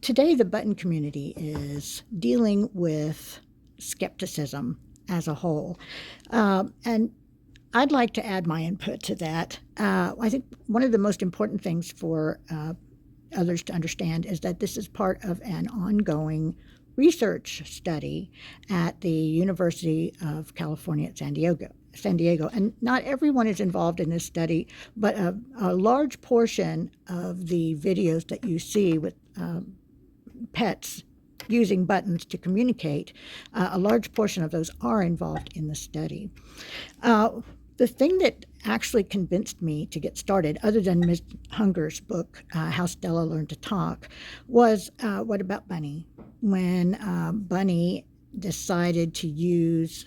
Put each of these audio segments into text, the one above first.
Today, the button community is dealing with skepticism as a whole. And I'd like to add my input to that. I think one of the most important things for others to understand is that this is part of an ongoing research study at the University of California at San Diego. And not everyone is involved in this study, but a large portion of the videos that you see with pets using buttons to communicate, a large portion of those are involved in the study. The thing that actually convinced me to get started, other than Ms. Hunger's book, How Stella Learned to Talk, was What About Bunny? When Bunny decided to use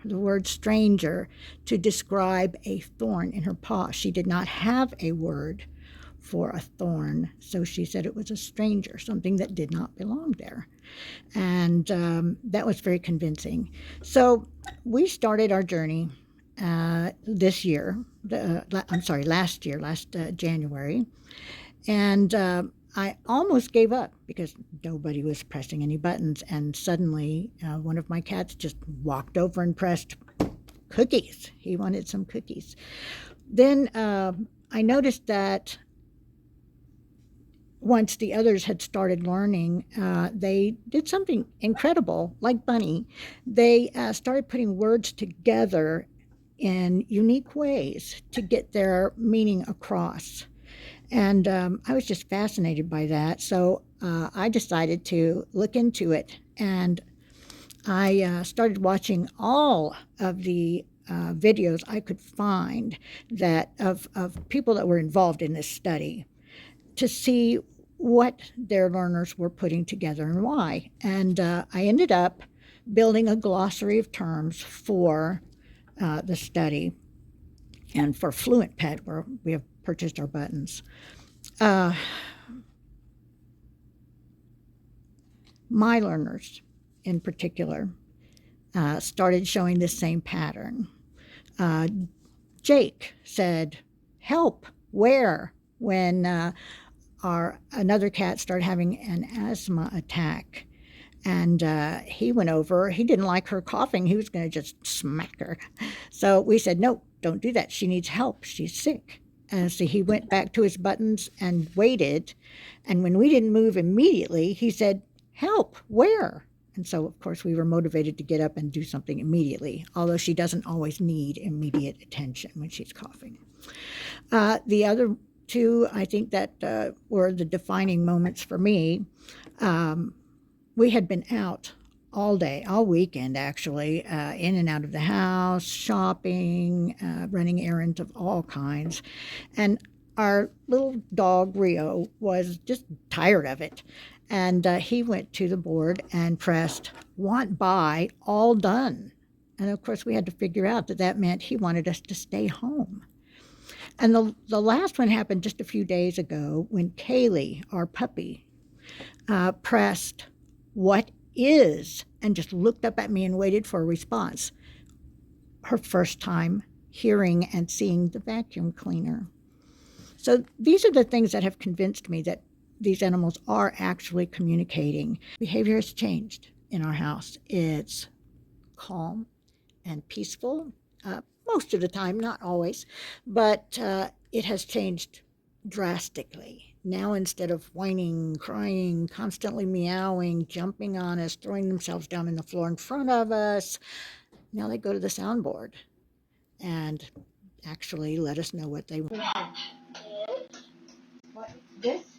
the word stranger, to describe a thorn in her paw. She did not have a word for a thorn, so she said it was a stranger, something that did not belong there. And that was very convincing. So we started our journey last January. And I almost gave up because nobody was pressing any buttons. And suddenly one of my cats just walked over and pressed cookies. He wanted some cookies. Then I noticed that once the others had started learning, they did something incredible, like Bunny. They started putting words together in unique ways to get their meaning across. And I was just fascinated by that. So I decided to look into it. And I started watching all of the videos I could find of people that were involved in this study to see what their learners were putting together and why. And I ended up building a glossary of terms for the study and for FluentPet, where we have purchased our buttons. My learners, in particular, started showing this same pattern. Jake said, "Help, where?" when another cat started having an asthma attack. And he went over. He didn't like her coughing. He was going to just smack her. So we said, "No, don't do that. She needs help. She's sick." And so he went back to his buttons and waited. And when we didn't move immediately, he said, "Help, where?" And so, of course, we were motivated to get up and do something immediately, although she doesn't always need immediate attention when she's coughing. The other two, I think that were the defining moments for me. We had been out all day, all weekend actually, in and out of the house, shopping, running errands of all kinds. And our little dog, Rio, was just tired of it. And he went to the board and pressed "Want by, all done." And of course, we had to figure out that meant he wanted us to stay home. And the last one happened just a few days ago when Kaylee, our puppy, pressed "What is?" and just looked up at me and waited for a response. Her first time hearing and seeing the vacuum cleaner. So these are the things that have convinced me that these animals are actually communicating. Behavior has changed in our house. It's calm and peaceful, most of the time, not always, but it has changed drastically. Now, instead of whining, crying, constantly meowing, jumping on us, throwing themselves down on the floor in front of us, now they go to the soundboard and actually let us know what they want. What? This